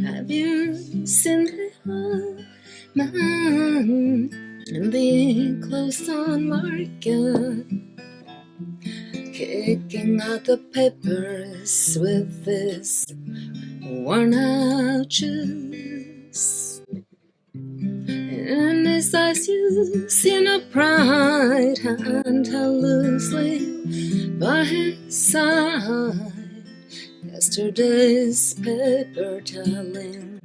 Have you seen the old man in the closed-on market, kicking out the papers with his worn-out shoes? In his eyes you see no pride, hand held loosely by his side. Yesterday's paper telling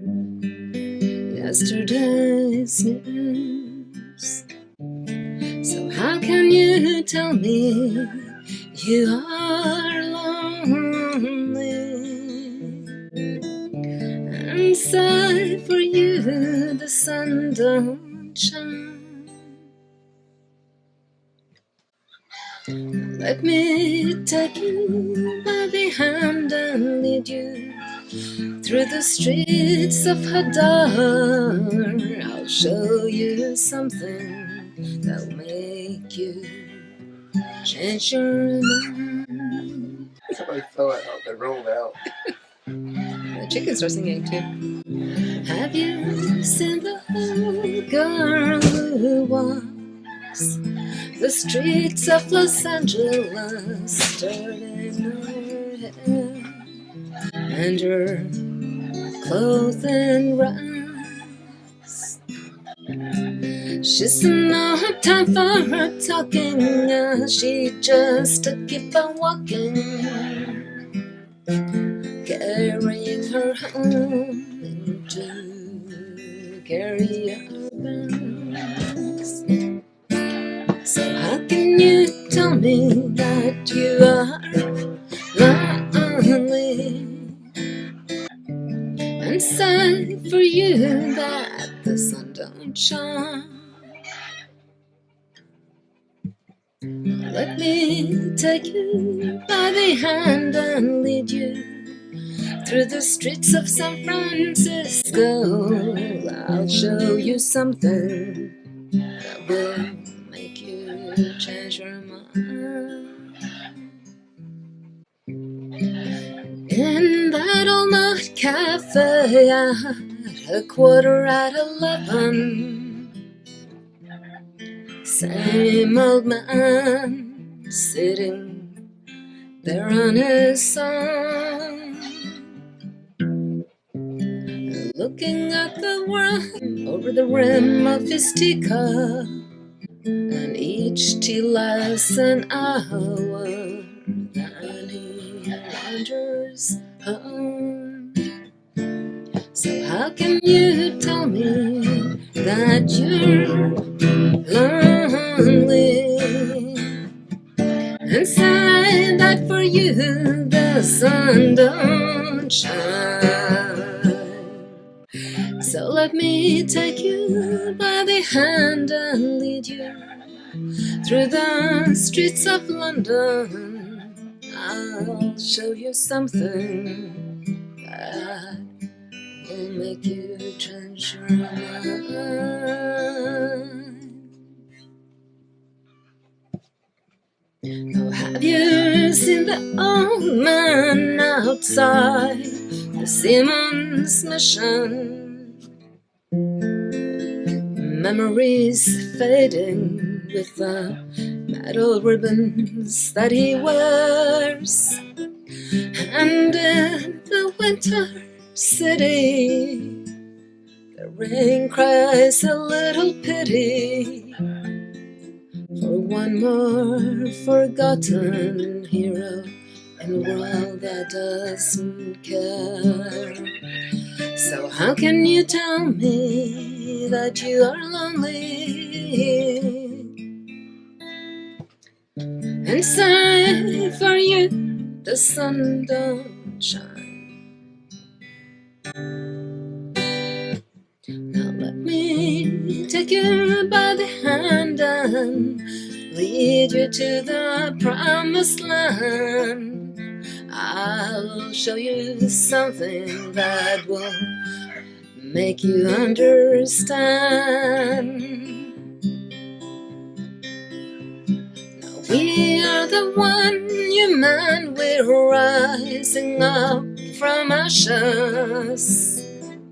yesterday's news. So how can you tell me you are lonely and say for you the sun don't shine? Let me take you by the hand and lead you through the streets of Hadar. I'll show you something that'll make you change your mind. Somebody fell out, they rolled out. The chickens are singing too. Have you seen the old girl who walks the streets of Los Angeles, turning her head, and her clothing rags? She's no time for her talking, she just keep on walking, carrying her home to carry her bags. So how can you tell me that you are lonely and say for you that the sun don't shine? Let me take you by the hand and lead you through the streets of San Francisco. I'll show you something that will make you change your mind. In that old night cafe at 11:15, same old man sitting there on his own, looking at the world over the rim of his teacup, and each tea lasts an hour, then he wanders home. So how can you tell me that you're lonely and say that for you the sun don't shine? So let me take you by the hand and lead you through the streets of London. I'll show you something that will make you change your mind. Oh, have you seen the old man outside the Siemens Mission? Memories fading with the metal ribbons that he wears, and in the winter city the rain cries a little pity for one more forgotten hero in a world that doesn't care. So how can you tell me that you are lonely and say for you the sun don't shine? Now let me take you by the hand and lead you to the promised land. I'll show you something that will make you understand. Now we are the one human, we're rising up from ashes,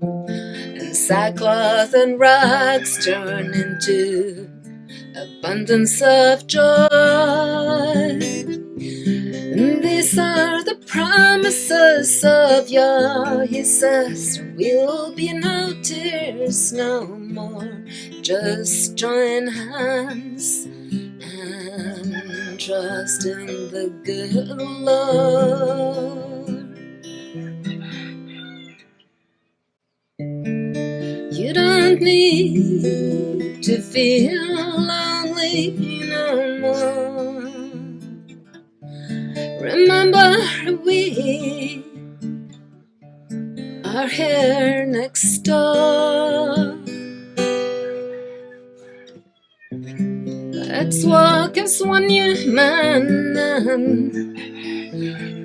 and sackcloth and rags turn into abundance of joy. And these are the promises of Yah. He says there will be no tears no more. Just join hands and trust in the good Lord. You don't need to feel lonely no more. Remember, we are here next door. Let's walk as one human and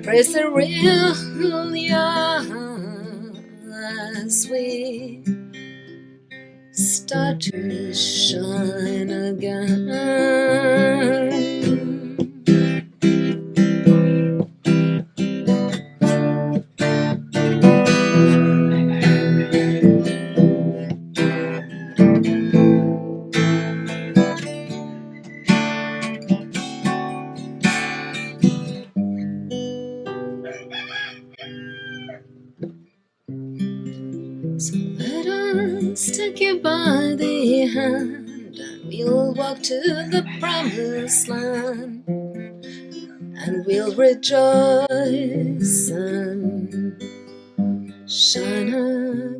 praise the real Yah as we start to shine again. So let us take you by the hand, and we'll walk to the promised land, and we'll rejoice and shine